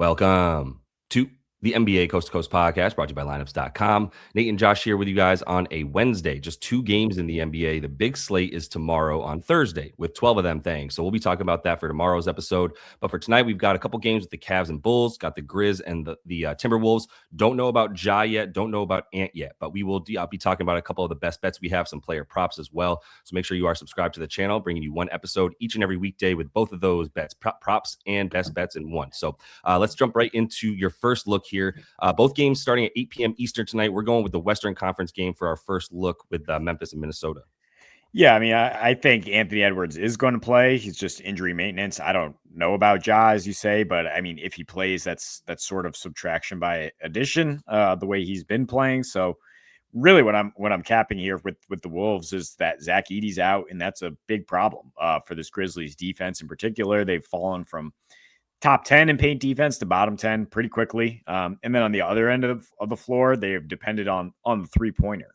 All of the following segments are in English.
Welcome to the NBA Coast to Coast podcast brought to you by lineups.com. Nate and Josh here with you guys on a Wednesday. Just 2 games in the NBA. The big slate is tomorrow on Thursday with 12 of them things. So we'll be talking about that for tomorrow's episode. But for tonight, we've got a couple games with the Cavs and Bulls, got the Grizz and the Timberwolves. Don't know about Ja yet. Don't know about Ant yet. But we will I'll be talking about a couple of the best bets. We have some player props as well. So make sure you are subscribed to the channel, bringing you one episode each and every weekday with both of those bets, props and best bets in one. So let's jump right into your first look here. Both games starting at 8 p.m. Eastern tonight. We're going with the Western Conference game for our first look with Memphis and Minnesota. Yeah, I mean, I think Anthony Edwards is going to play. He's just injury maintenance. I don't know about Ja, as you say, but I mean, if he plays, that's sort of subtraction by addition, the way he's been playing. So really what I'm capping here with the Wolves is that Zach Edey's out, and that's a big problem for this Grizzlies defense in particular. They've fallen from top 10 in paint defense to bottom 10 pretty quickly. And then on the other end of the floor, they have depended on the 3-pointer.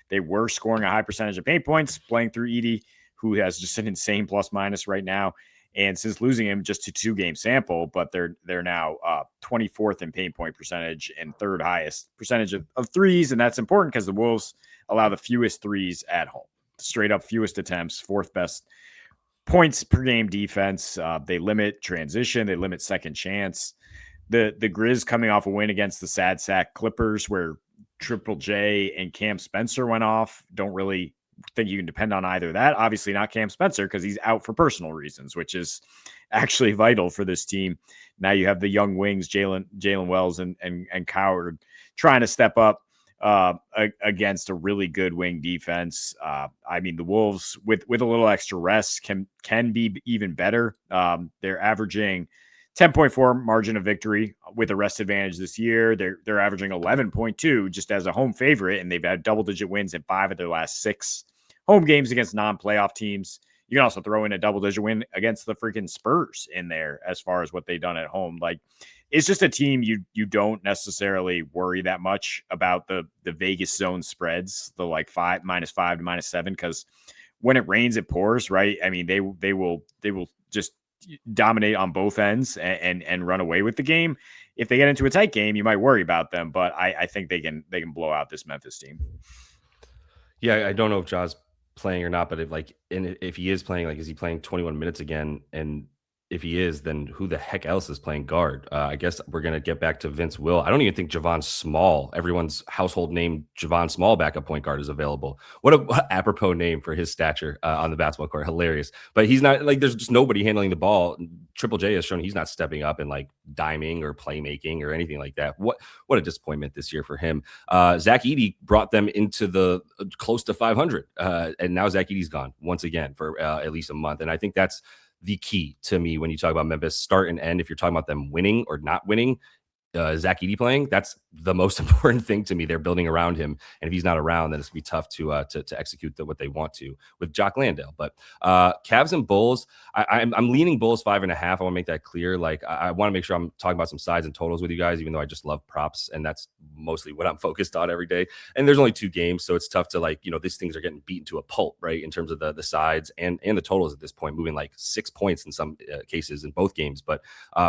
They were scoring a high percentage of paint points playing through Edey, who has just an insane plus minus right now. And since losing him just to 2-game sample, but they're now 24th in paint point percentage and third highest percentage of threes. And that's important because the Wolves allow the fewest threes at home, straight up fewest attempts, fourth best points per game defense. They limit transition. They limit second chance. The Grizz coming off a win against the sad sack Clippers where Triple J and Cam Spencer went off. Don't really think you can depend on either that. Obviously not Cam Spencer because he's out for personal reasons, which is actually vital for this team. Now you have the young wings, Jalen Wells and Coward trying to step up against a really good wing defense. I mean, the Wolves with a little extra rest can be even better. They're averaging 10.4 margin of victory with a rest advantage this year. They're averaging 11.2 just as a home favorite, and they've had double-digit wins in 5 of their last 6 home games against non-playoff teams. You can also throw in a double-digit win against the freaking Spurs in there as far as what they've done at home. Like, it's just a team you don't necessarily worry that much about the Vegas zone spreads, the like -5 to -7, because when it rains, it pours, right? I mean, they will just dominate on both ends and run away with the game. If they get into a tight game, you might worry about them, but I think they can blow out this Memphis team. Yeah, I don't know if Ja's playing or not, but if he is playing, is he playing 21 minutes again? And if he is, then who the heck else is playing guard? I guess we're going to get back to Vince Will. I don't even think Javon Small, everyone's household name, Javon Small backup point guard is available. What apropos name for his stature on the basketball court. Hilarious. But he's not there's just nobody handling the ball. Triple J has shown he's not stepping up and diming or playmaking or anything like that. What a disappointment this year for him. Zach Edey brought them into the close to 500. And now Zach Edey's gone once again for at least a month. And I think that's the key to me when you talk about Memphis start and end. If you're talking about them winning or not winning, Zach Edey playing, that's the most important thing to me. They're building around him, and if he's not around, then it's gonna be tough to execute what they want to with Jock Landale. But Cavs and Bulls, I'm leaning Bulls 5.5. I want to make that clear. I want to make sure I'm talking about some sides and totals with you guys, even though I just love props, and that's mostly what I'm focused on every day. And there's only 2 games, so it's tough to these things are getting beaten to a pulp, right? In terms of the sides and the totals at this point, moving 6 points in some cases in both games. But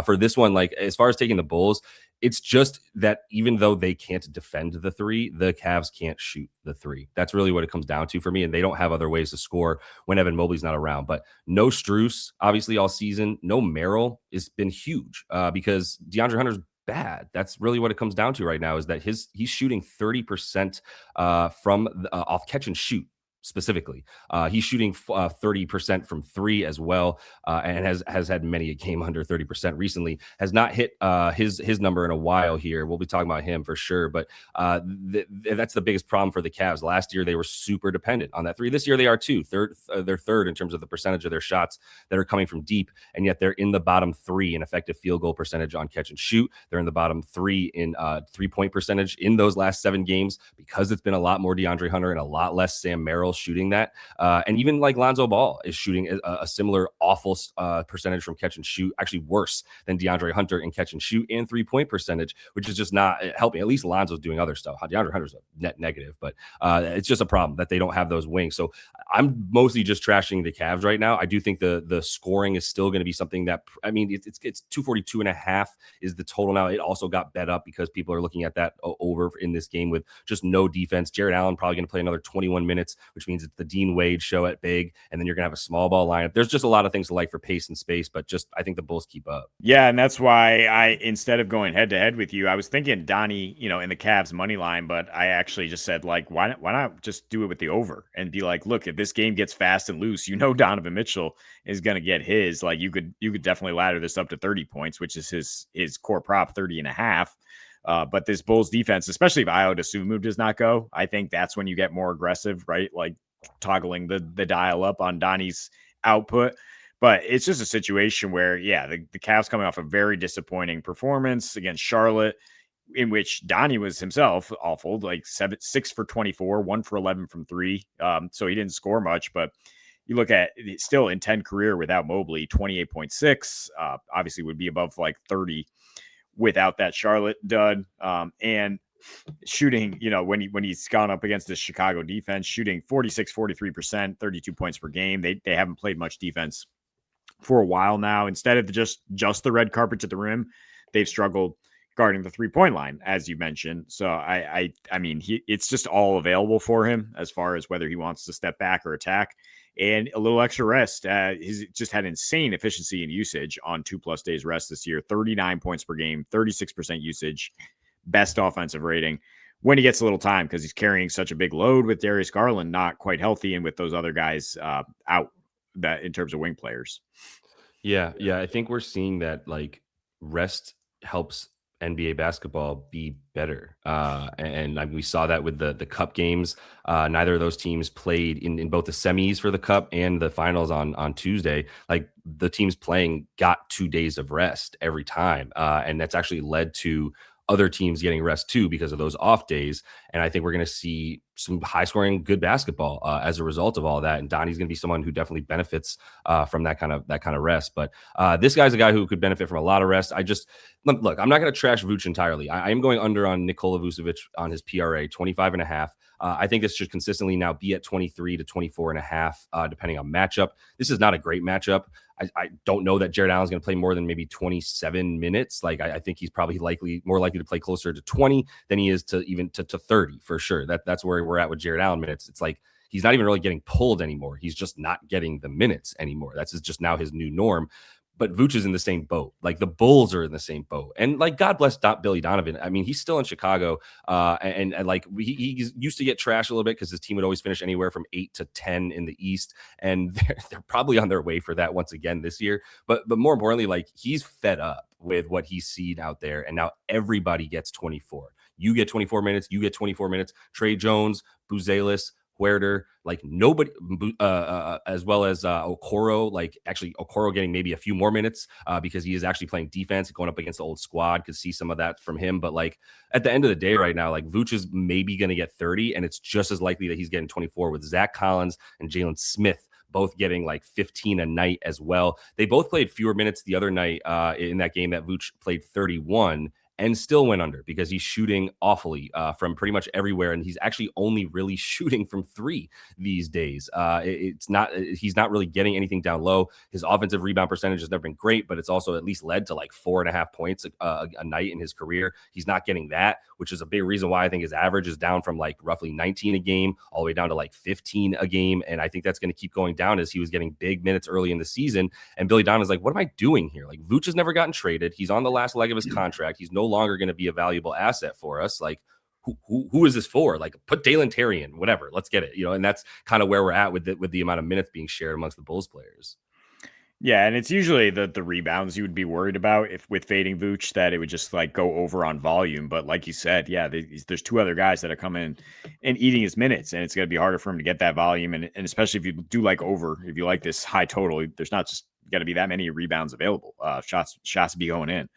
for this one, as far as taking the Bulls, it's just that even though they can't defend the 3, the Cavs can't shoot the 3. That's really what it comes down to for me. And they don't have other ways to score when Evan Mobley's not around. But no Strus, obviously, all season. No Merrill has been huge because DeAndre Hunter's bad. That's really what it comes down to right now, is that he's shooting 30% from off catch and shoot. Specifically, he's shooting 30% from 3 as well, and has had many a game under 30% recently. Has not hit his number in a while here. We'll be talking about him for sure, but that's the biggest problem for the Cavs. Last year they were super dependent on that 3. This year they are too. They're third in terms of the percentage of their shots that are coming from deep, and yet they're in the bottom 3 in effective field goal percentage on catch and shoot. They're in the bottom 3 in 3-point percentage in those last 7 games because it's been a lot more DeAndre Hunter and a lot less Sam Merrill general shooting that. And even like Lonzo Ball is shooting a similar awful percentage from catch and shoot, actually worse than DeAndre Hunter in catch and shoot and 3-point percentage, which is just not helping. At least Lonzo's doing other stuff. DeAndre Hunter's a net negative, but it's just a problem that they don't have those wings. So I'm mostly just trashing the Cavs right now. I do think the scoring is still going to be something that, I mean, it's 242.5 is the total now. It also got bet up because people are looking at that over in this game with just no defense. Jared Allen probably going to play another 21 minutes, which means it's the Dean Wade show at big, and then you're going to have a small ball lineup. There's just a lot of things to like for pace and space, but just I think the Bulls keep up. Yeah, and that's why instead of going head to head with you, I was thinking Donnie, in the Cavs money line, but I actually just said, like, why not just do it with the over and be like, look, if this game gets fast and loose, Donovan Mitchell is going to get his. Like, you could definitely ladder this up to 30 points, which is his core prop, 30.5. But this Bulls defense, especially if Ayo Dosunmu does not go, I think that's when you get more aggressive, right? Like toggling the dial up on Donnie's output. But it's just a situation where, yeah, the Cavs coming off a very disappointing performance against Charlotte, in which Donnie was himself awful, like 6 for 24, 1 for 11 from 3. So he didn't score much, but you look at it, still in 10 career without Mobley, 28.6, obviously would be above like 30 without that Charlotte dud. And shooting, when he's gone up against the Chicago defense, shooting 46, 43%, 32 points per game. They haven't played much defense for a while now. Instead of just the red carpet to the rim, they've struggled guarding the 3-point line, as you mentioned. So I mean, it's just all available for him as far as whether he wants to step back or attack. And a little extra rest. He's just had insane efficiency and usage on 2+ days rest this year. 39 points per game, 36% usage, best offensive rating when he gets a little time because he's carrying such a big load with Darius Garland not quite healthy and with those other guys out that in terms of wing players. Yeah, I think we're seeing that like rest helps NBA basketball be better, and we saw that with the Cup games. Neither of those teams played in both the semis for the Cup and the finals on Tuesday. Like the teams playing got 2 days of rest every time, and that's actually led to other teams getting rest too because of those off days. And I think we're going to see some high scoring, good basketball as a result of all of that. And Donnie's going to be someone who definitely benefits from that kind of rest. But this guy's a guy who could benefit from a lot of rest. Look, I'm not going to trash Vooch entirely. I am going under on Nikola Vucevic on his PRA, 25.5. I think this should consistently now be at 23 to 24.5, depending on matchup. This is not a great matchup. I don't know that Jared Allen's going to play more than maybe 27 minutes. Like I think he's probably more likely to play closer to 20 than he is to even to 30 for sure. That's where we're at with Jared Allen minutes. It's like he's not even really getting pulled anymore. He's just not getting the minutes anymore. That's just now his new norm. But Vooch is in the same boat. Like the Bulls are in the same boat. And like, God bless Billy Donovan. I mean, he's still in Chicago. And like he used to get trashed a little bit because his team would always finish anywhere from 8 to 10 in the East. And they're probably on their way for that once again this year. But more importantly, like he's fed up with what he's seen out there. And now everybody gets 24. You get 24 minutes. You get 24 minutes. Trey Jones, Buzelis, Huerter, like nobody, as well as Okoro, like actually Okoro getting maybe a few more minutes because he is actually playing defense, going up against the old squad. Could see some of that from him. But like at the end of the day right now, like Vooch is maybe going to get 30, and it's just as likely that he's getting 24 with Zach Collins and Jalen Smith both getting like 15 a night as well. They both played fewer minutes the other night in that game that Vooch played 31. And still went under because he's shooting awfully from pretty much everywhere. And he's actually only really shooting from 3 these days. He's not really getting anything down low. His offensive rebound percentage has never been great, but it's also at least led to like 4.5 points a night in his career. He's not getting that, which is a big reason why I think his average is down from like roughly 19 a game all the way down to like 15 a game. And I think that's going to keep going down as he was getting big minutes early in the season. And Billy Donovan's like, what am I doing here? Like Vooch has never gotten traded. He's on the last leg of his contract. He's no longer going to be a valuable asset for us. Like who is this for? Like put Dalen Terry in, whatever, let's get it, and that's kind of where we're at with the amount of minutes being shared amongst the Bulls players. Yeah, and it's usually the rebounds you would be worried about if with fading Vooch, that it would just like go over on volume. But like you said, yeah, there's 2 other guys that are coming and eating his minutes, and it's going to be harder for him to get that volume. And especially if you do like if you like this high total, there's not just going to be that many rebounds available. Shots be going in.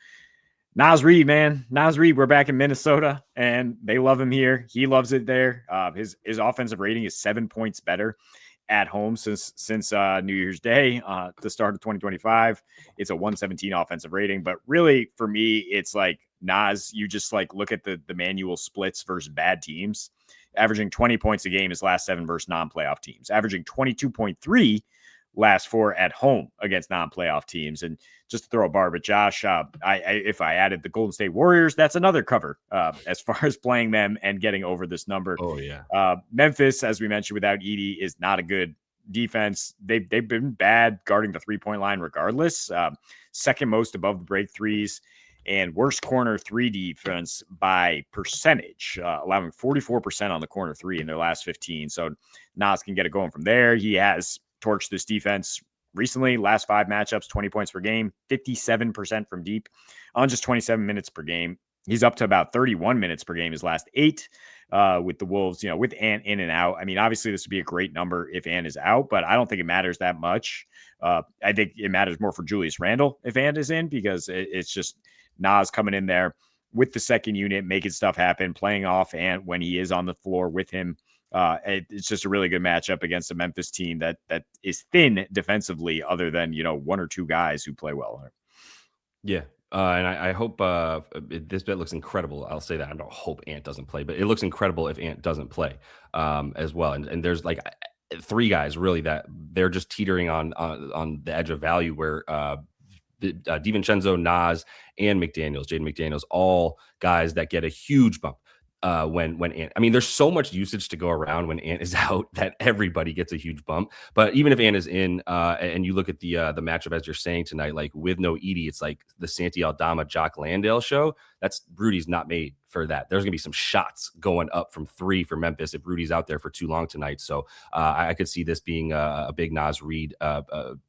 Naz Reid, man. Naz Reid, we're back in Minnesota, and they love him here. He loves it there. His offensive rating is 7 points better at home since New Year's Day, the start of 2025. It's a 117 offensive rating, but really for me, it's like Naz. You just like look at the manual splits versus bad teams, averaging 20 points a game his last 7 versus non-playoff teams, averaging 22.3 last 4 at home against non-playoff teams. And just to throw a bar at Josh, if I added the Golden State Warriors, that's another cover as far as playing them and getting over this number. Oh yeah. Memphis, as we mentioned, without Edie, is not a good defense. They've been bad guarding the 3-point line regardless. Second most above the break threes, and worst corner 3 defense by percentage, allowing 44% on the corner 3 in their last 15. So Nas can get it going from there. He has torched this defense recently. Last 5 matchups, 20 points per game, 57% from deep on just 27 minutes per game. He's up to about 31 minutes per game his last 8 with the Wolves, with Ant in and out. I mean, obviously this would be a great number if Ant is out, but I don't think it matters that much. I think it matters more for Julius Randle if Ant is in, because it's just Nas coming in there with the second unit, making stuff happen, playing off Ant when he is on the floor with him. It's just a really good matchup against a Memphis team that is thin defensively, other than 1 or 2 guys who play well. Yeah. And I hope this bet looks incredible. I'll say that. I don't hope Ant doesn't play, but it looks incredible if Ant doesn't play as well. And there's like 3 guys really that they're just teetering on the edge of value, where DiVincenzo, Nas, and Jaden McDaniels, all guys that get a huge bump when Ant. I mean, there's so much usage to go around when Ant is out that everybody gets a huge bump. But even if Ant is in, and you look at the matchup as you're saying tonight, like with no Edie, it's like the Santi Aldama Jock Landale show. That's Rudy's not made for that. There's gonna be some shots going up from 3 for Memphis if Rudy's out there for too long tonight. So I could see this being a big Naz Reid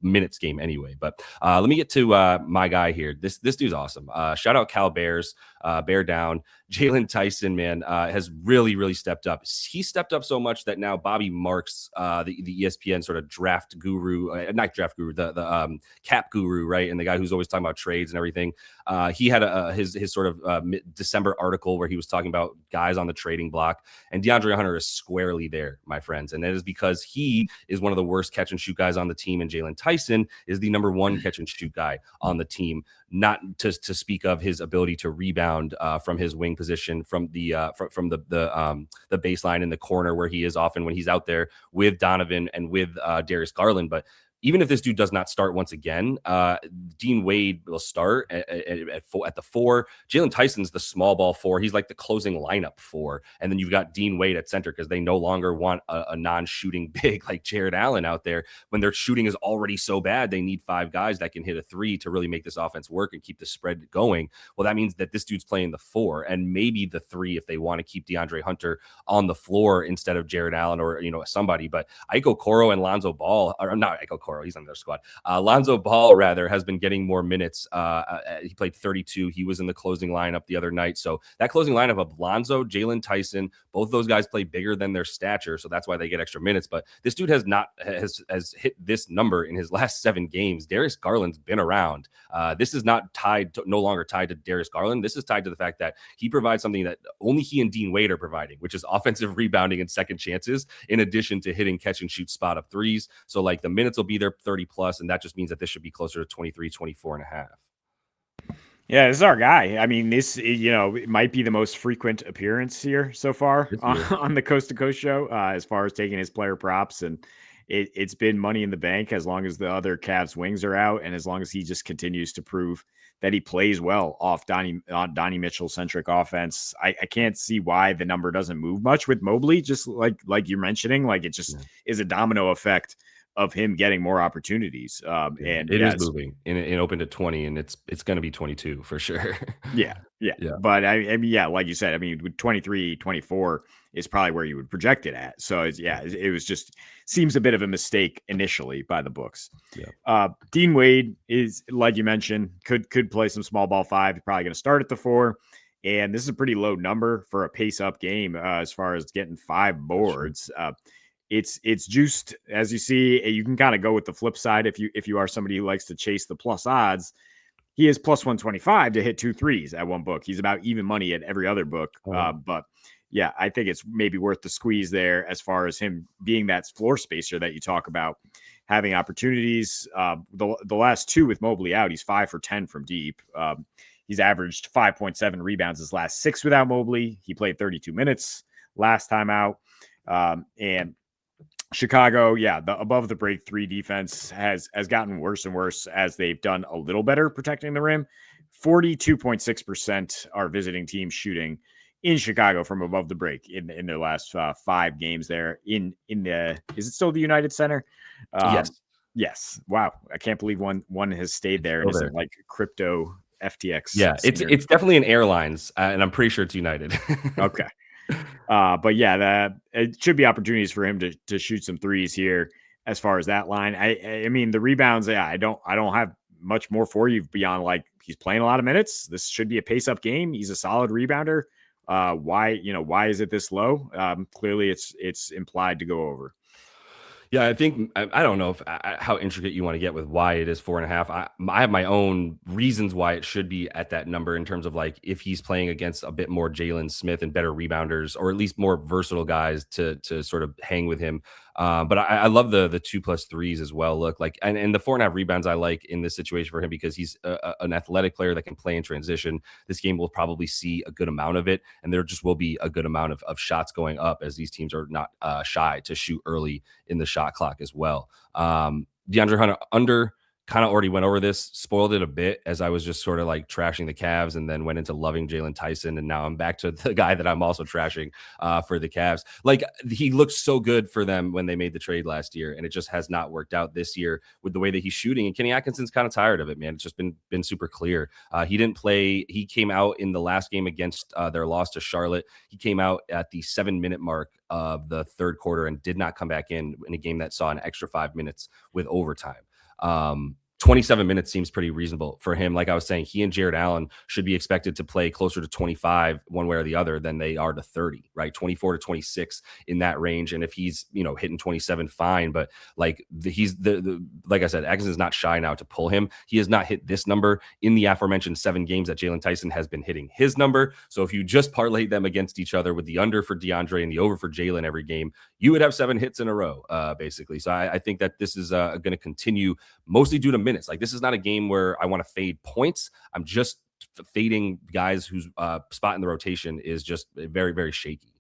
minutes game anyway. But let me get to my guy here. This dude's awesome. Shout out Cal Bears, bear down. Jaylon Tyson, man, has really stepped up. He stepped up so much that now Bobby Marks, the ESPN sort of draft guru, not draft guru, the cap guru, right? And the guy who's always talking about trades and everything. He had his sort of December article where he was talking about guys on the trading block, and DeAndre Hunter is squarely there, my friends. And that is because he is one of the worst catch and shoot guys on the team, and Jaylon Tyson is the number 1 catch and shoot guy on the team. Not to speak of his ability to rebound from his wing position, from the baseline in the corner, where he is often when he's out there with Donovan and with Darius Garland. But even if this dude does not start once again, Dean Wade will start at the 4. Jaylon Tyson's the small ball 4. He's like the closing lineup 4. And then you've got Dean Wade at center, because they no longer want a non-shooting big like Jared Allen out there. When their shooting is already so bad, they need 5 guys that can hit a 3 to really make this offense work and keep the spread going. Well, that means that this dude's playing the 4 and maybe the 3 if they want to keep DeAndre Hunter on the floor instead of Jared Allen or somebody. But Iko Coro and Lonzo Ball, or not Iko Coro, he's on their squad. Lonzo Ball, rather, has been getting more minutes. He played 32. He was in the closing lineup the other night. So that closing lineup of Lonzo, Jaylon Tyson, both those guys play bigger than their stature, so that's why they get extra minutes. But this dude has hit this number in his last 7 games. Darius Garland's been around. This is not no longer tied to Darius Garland. This is tied to the fact that he provides something that only he and Dean Wade are providing, which is offensive rebounding and second chances, in addition to hitting catch and shoot spot up 3s. So like the minutes will be there 30 plus, and that just means that this should be closer to 23, 24 and a half. Yeah, this is our guy. I mean, this, it might be the most frequent appearance here so far on the Coast to Coast show, as far as taking his player props. And it's been money in the bank as long as the other Cavs wings are out, and as long as he just continues to prove that he plays well off Donnie Mitchell centric offense. I can't see why the number doesn't move much with Mobley, just like you're mentioning. Like, it just is a domino effect of him getting more opportunities. And it is moving and opened at 20, and it's going to be 22 for sure. Yeah. But I mean, like you said, I mean, with 23, 24 is probably where you would project it at. So it was just seems a bit of a mistake initially by the books. Yeah. Dean Wade is, like you mentioned, could play some small ball 5. He's probably going to start at the 4. And this is a pretty low number for a pace up game as far as getting 5 boards. It's juiced, as you see. You can kind of go with the flip side if you are somebody who likes to chase the plus odds. He is plus 125 to hit 2 threes at one book. He's about even money at every other book. Oh, But yeah, I think it's maybe worth the squeeze there as far as him being that floor spacer that you talk about, having opportunities. The last two with Mobley out, he's 5 for 10 from deep. He's averaged 5.7 rebounds his last 6 without Mobley. He played 32 minutes last time out. And Chicago, yeah, the above the break 3 defense has gotten worse and worse as they've done a little better protecting the rim. 42.6% are visiting teams shooting in Chicago from above the break in their last 5 games there in the, is it still the United Center? yes, Yes. Wow. I can't believe one has stayed there and still there. isn't like crypto FTX. Yeah, it's definitely an airlines, and I'm pretty sure it's United. Okay. But yeah, it should be opportunities for him to shoot some threes here as far as that line. I mean the rebounds, yeah, I don't have much more for you beyond like he's playing a lot of minutes. This should be a pace up game. He's a solid rebounder. Why is it this low? Clearly it's implied to go over. Yeah, I think I don't know if how intricate you want to get with why it is 4.5. I have my own reasons why it should be at that number in terms of like if he's playing against a bit more Jalen Smith and better rebounders, or at least more versatile guys to sort of hang with him. But I love the 2+3s as well. Look like and the 4.5 rebounds I like in this situation for him because he's an athletic player that can play in transition. This game will probably see a good amount of it, and there just will be a good amount of shots going up as these teams are not shy to shoot early in the shot clock as well. DeAndre Hunter under kind of already went over this, spoiled it a bit as I was just sort of like trashing the Cavs and then went into loving Jaylon Tyson. And now I'm back to the guy that I'm also trashing for the Cavs. Like he looked so good for them when they made the trade last year, and it just has not worked out this year with the way that he's shooting. And Kenny Atkinson's kind of tired of it, man. It's just been super clear. He didn't play. He came out in the last game against their loss to Charlotte. He came out at the 7-minute mark of the third quarter and did not come back in a game that saw an extra 5 minutes with overtime. 27 minutes seems pretty reasonable for him. Like I was saying, he and Jared Allen should be expected to play closer to 25 one way or the other than they are to 30, right? 24 to 26 in that range. And if he's, hitting 27, fine. But like he's like I said, Atkinson is not shy now to pull him. He has not hit this number in the aforementioned 7 games that Jaylon Tyson has been hitting his number. So if you just parlay them against each other with the under for DeAndre and the over for Jaylon every game, you would have 7 hits in a row, basically. So I think that this is going to continue mostly due to minutes. Like this is not a game where I want to fade points. I'm just fading guys whose spot in the rotation is just very, very shaky.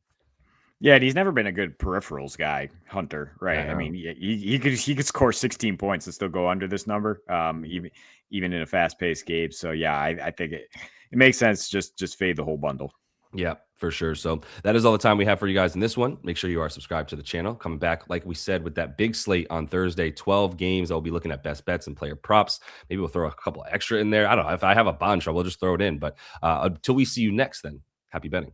Yeah, and he's never been a good peripherals guy, Hunter. Right? I mean, he could score 16 points and still go under this number, even in a fast paced game. So yeah, I think it makes sense. Just fade the whole bundle. Yeah, for sure. So that is all the time we have for you guys in this one. Make sure you are subscribed to the channel. Coming back, like we said, with that big slate on Thursday, 12 games. I'll be looking at best bets and player props. Maybe we'll throw a couple extra in there. I don't know. If I have a bunch, I will just throw it in. But until we see you next, then happy betting.